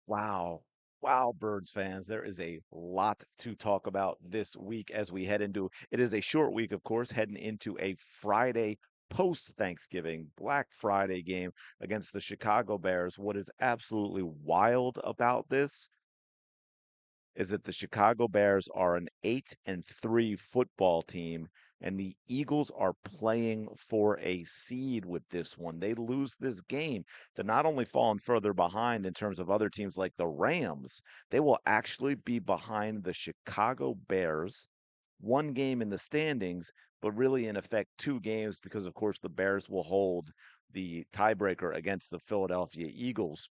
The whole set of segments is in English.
Wow. Wow, Birds fans. There is a lot to talk about this week as we head into it is a short week, of course, heading into a Friday post-Thanksgiving Black Friday game against the Chicago Bears. What is absolutely wild about this is that the Chicago Bears are an 8-3 football team, and the Eagles are playing for a seed with this one. They lose this game. They're not only falling further behind in terms of other teams like the Rams, they will actually be behind the Chicago Bears. One game in the standings, but really in effect two games because, of course, the Bears will hold the tiebreaker against the Philadelphia Eagles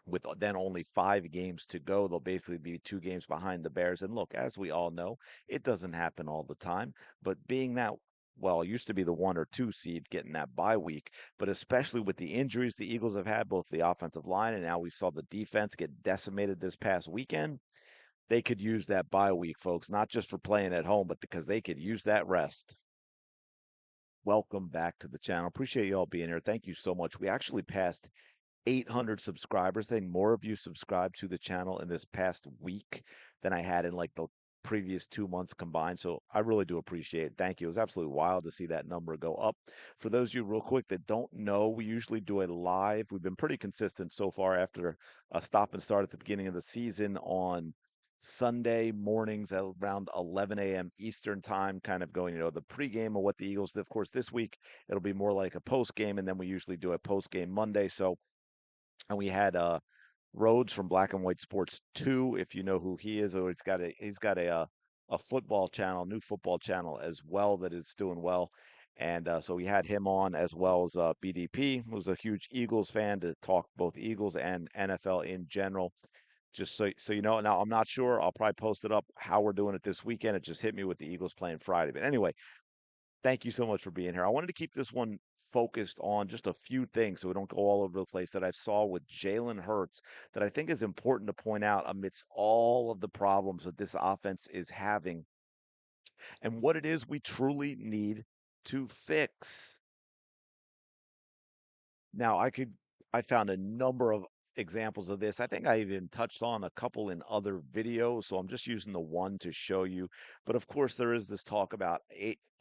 with then only 5 games to go. They'll basically be 2 games behind the Bears. And look, as we all know, it doesn't happen all the time. But being that, well, it used to be the 1 or 2 seed getting that bye week, but especially with the injuries the Eagles have had, both the offensive line and now we saw the defense get decimated this past weekend. They could use that bye week, folks, not just for playing at home, but because they could use that rest. Welcome back to the channel. Appreciate you all being here. Thank you so much. We actually passed 800 subscribers. I think more of you subscribed to the channel in this past week than I had in like the previous 2 months combined. So I really do appreciate it. Thank you. It was absolutely wild to see that number go up. For those of you real quick that don't know, we usually do a live. We've been pretty consistent so far after a stop and start at the beginning of the season on Sunday mornings at around 11 a.m. Eastern time, kind of going, the pregame of what the Eagles did. Of course, this week it'll be more like a post game, and then we usually do a post game Monday. So and we had Rhodes from Black and White Sports 2, if you know who he is, or he's got a football channel, new football channel as well that is doing well. And so we had him on as well as BDP, who's a huge Eagles fan, to talk both Eagles and NFL in general. Just so you know, now I'm not sure. I'll probably post it up how we're doing it this weekend. It just hit me with the Eagles playing Friday. But anyway, thank you so much for being here. I wanted to keep this one focused on just a few things so we don't go all over the place that I saw with Jalen Hurts that I think is important to point out amidst all of the problems that this offense is having and what it is we truly need to fix. Now, I found a number of examples of this. I think I even touched on a couple in other videos, so I'm just using the one to show you. But of course, there is this talk about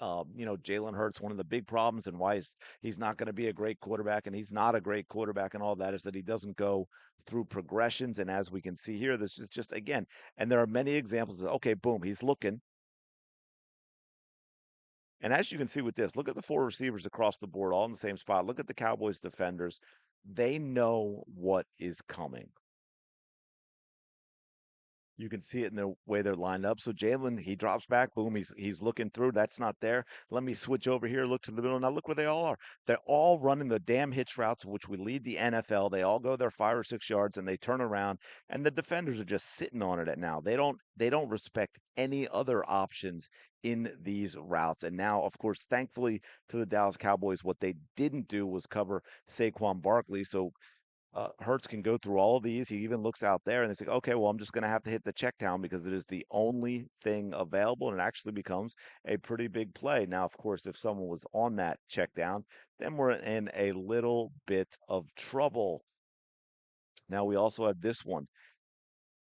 Jalen Hurts. One of the big problems and why he's not going to be a great quarterback, and he's not a great quarterback, and all that is that he doesn't go through progressions. And as we can see here, this is just again, and there are many examples of okay, boom, he's looking. And as you can see with this, look at the four receivers across the board, all in the same spot. Look at the Cowboys defenders. They know what is coming. You can see it in the way they're lined up. So Jalen, he drops back, boom, he's looking through. That's not there. Let me switch over here, look to the middle. Now look where they all are. They're all running the damn hitch routes, of which we lead the NFL. They all go their 5 or 6 yards and they turn around, and the defenders are just sitting on it at now. They don't respect any other options in these routes. And now, of course, thankfully to the Dallas Cowboys, what they didn't do was cover Saquon Barkley. So Hertz can go through all of these. He even looks out there and they say, okay, well, I'm just going to have to hit the check down because it is the only thing available. And it actually becomes a pretty big play. Now, of course, if someone was on that check down, then we're in a little bit of trouble. Now, we also have this one.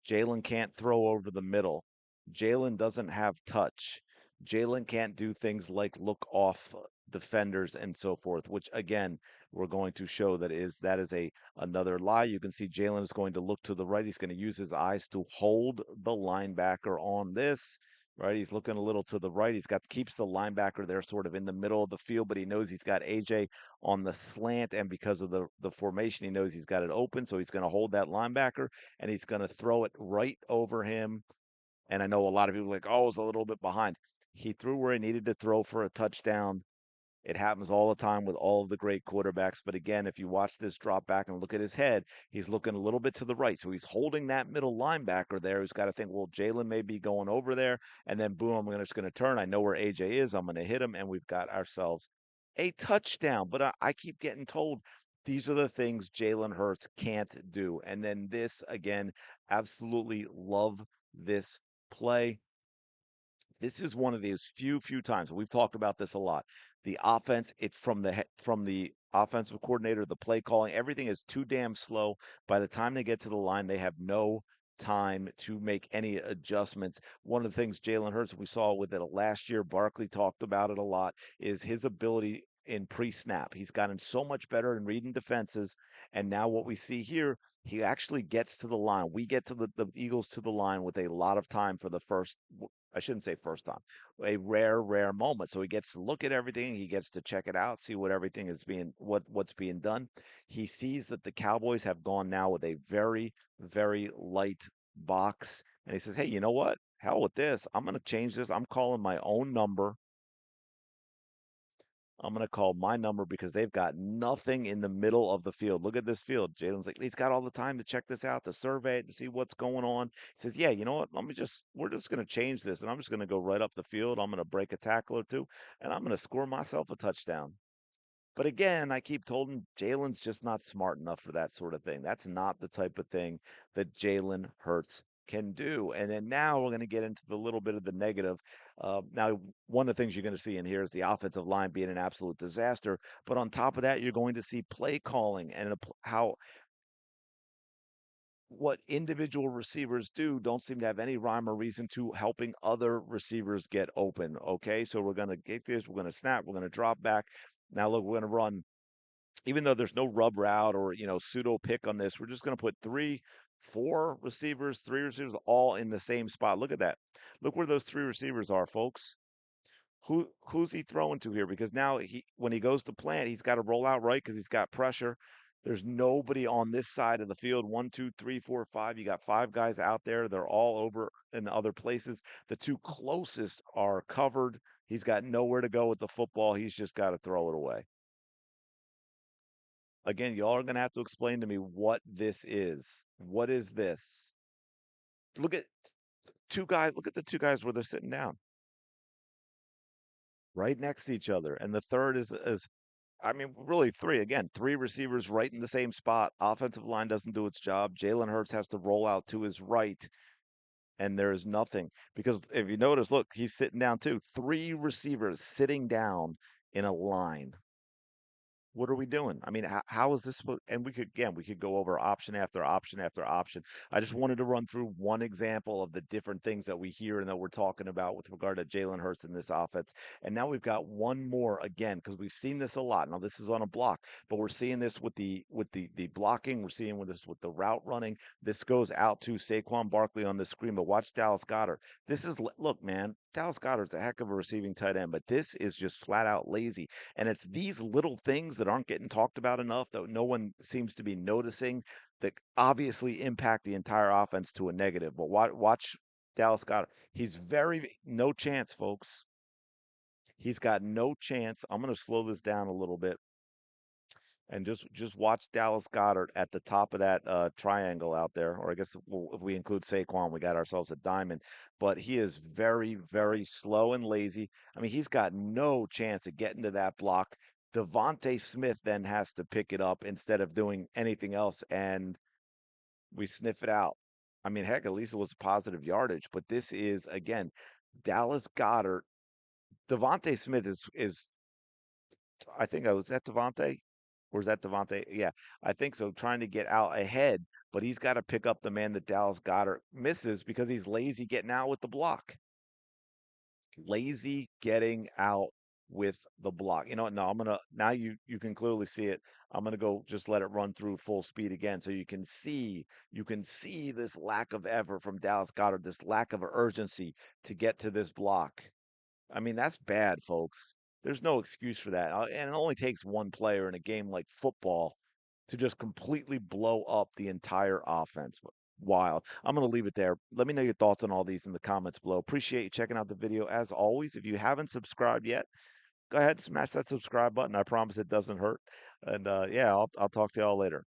Jalen can't throw over the middle. Jalen doesn't have touch. Jalen can't do things like look off defenders and so forth, which again, we're going to show that is a another lie. You can see Jalen is going to look to the right. He's going to use his eyes to hold the linebacker on this. Right, he's looking a little to the right. He's got keeps the linebacker there, sort of in the middle of the field, but he knows he's got AJ on the slant, and because of the formation, he knows he's got it open, so he's going to hold that linebacker and he's going to throw it right over him. And I know a lot of people are like, oh, it's a little bit behind. He threw where he needed to throw for a touchdown. It happens all the time with all of the great quarterbacks. But again, if you watch this drop back and look at his head, he's looking a little bit to the right. So he's holding that middle linebacker there. He's got to think, well, Jalen may be going over there. And then, boom, just going to turn. I know where AJ is. I'm going to hit him. And we've got ourselves a touchdown. But I keep getting told these are the things Jalen Hurts can't do. And then this, again, absolutely love this play. This is one of these few times, we've talked about this a lot. The offense, it's from the offensive coordinator, the play calling, everything is too damn slow. By the time they get to the line, they have no time to make any adjustments. One of the things Jalen Hurts, we saw with it last year, Barkley talked about it a lot, is his ability in pre-snap. He's gotten so much better in reading defenses, and now what we see here, he actually gets to the line. We get to the Eagles to the line with a lot of time for the first. I shouldn't say first time, a rare, rare moment. So he gets to look at everything. He gets to check it out, see what everything is being, what's being done. He sees that the Cowboys have gone now with a very, very light box, and he says, "Hey, you know what? Hell with this. I'm going to change this. I'm calling my own number. I'm going to call my number because they've got nothing in the middle of the field. Look at this field." Jalen's like, he's got all the time to check this out, to survey it, to see what's going on. He says, "Yeah, you know what? We're just going to change this and I'm just going to go right up the field. I'm going to break a tackle or two and I'm going to score myself a touchdown." But again, I keep told him Jalen's just not smart enough for that sort of thing. That's not the type of thing that Jalen Hurts can do. And then now we're going to get into the little bit of the negative. Now, one of the things you're going to see in here is the offensive line being an absolute disaster. But on top of that, you're going to see play calling and how what individual receivers do don't seem to have any rhyme or reason to helping other receivers get open. Okay, so we're going to get this, we're going to snap, we're going to drop back. Now, look, we're going to run even though there's no rub route or pseudo pick on this, we're just going to put three receivers all in the same spot. Look at that. Look where those three receivers are, folks. Who's he throwing to here? Because now when he goes to plant, he's got to roll out right because he's got pressure. There's nobody on this side of the field. One, two, three, four, five. You got five guys out there. They're all over in other places. The two closest are covered. He's got nowhere to go with the football. He's just got to throw it away. Again, y'all are gonna have to explain to me what this is. What is this? Look at two guys. Look at the two guys where they're sitting down right next to each other, and the third is I mean, really three again. Three receivers right in the same spot. Offensive line doesn't do its job. Jalen Hurts has to roll out to his right, and there is nothing because if you notice, look, he's sitting down too. Three receivers sitting down in a line. What are we doing? I mean, how is this supposed? And we could go over option after option after option. I just wanted to run through one example of the different things that we hear and that we're talking about with regard to Jalen Hurts in this offense. And now we've got one more again because we've seen this a lot. Now this is on a block, but we're seeing this with the blocking. We're seeing with this with the route running. This goes out to Saquon Barkley on the screen, but watch Dallas Goddard. This is look, man. Dallas Goddard's a heck of a receiving tight end, but this is just flat out lazy. And it's these little things that aren't getting talked about enough that no one seems to be noticing that obviously impact the entire offense to a negative. But watch Dallas Goddard. He's very no chance, folks. He's got no chance. I'm going to slow this down a little bit and just watch Dallas Goddard at the top of that triangle out there. Or I guess if we include Saquon, we got ourselves a diamond. But he is very, very slow and lazy. I mean, he's got no chance of getting to that block. Devontae Smith then has to pick it up instead of doing anything else, and we sniff it out. I mean, heck, at least it was positive yardage. But this is again, Dallas Goddard. Devontae Smith is I think I was at Devontae, or is that Devontae? Yeah, I think so. Trying to get out ahead, but he's got to pick up the man that Dallas Goddard misses because he's lazy getting out with the block. Lazy getting out with the block. You know what? No, I'm gonna now you can clearly see it. I'm gonna go just let it run through full speed again so you can see this lack of effort from Dallas Goddard, this lack of urgency to get to this block. I mean, that's bad, folks. There's no excuse for that. And it only takes one player in a game like football to just completely blow up the entire offense. Wild. I'm going to leave it there. Let me know your thoughts on all these in the comments below. Appreciate you checking out the video. As always, if you haven't subscribed yet, go ahead and smash that subscribe button. I promise it doesn't hurt. And yeah, I'll talk to y'all later.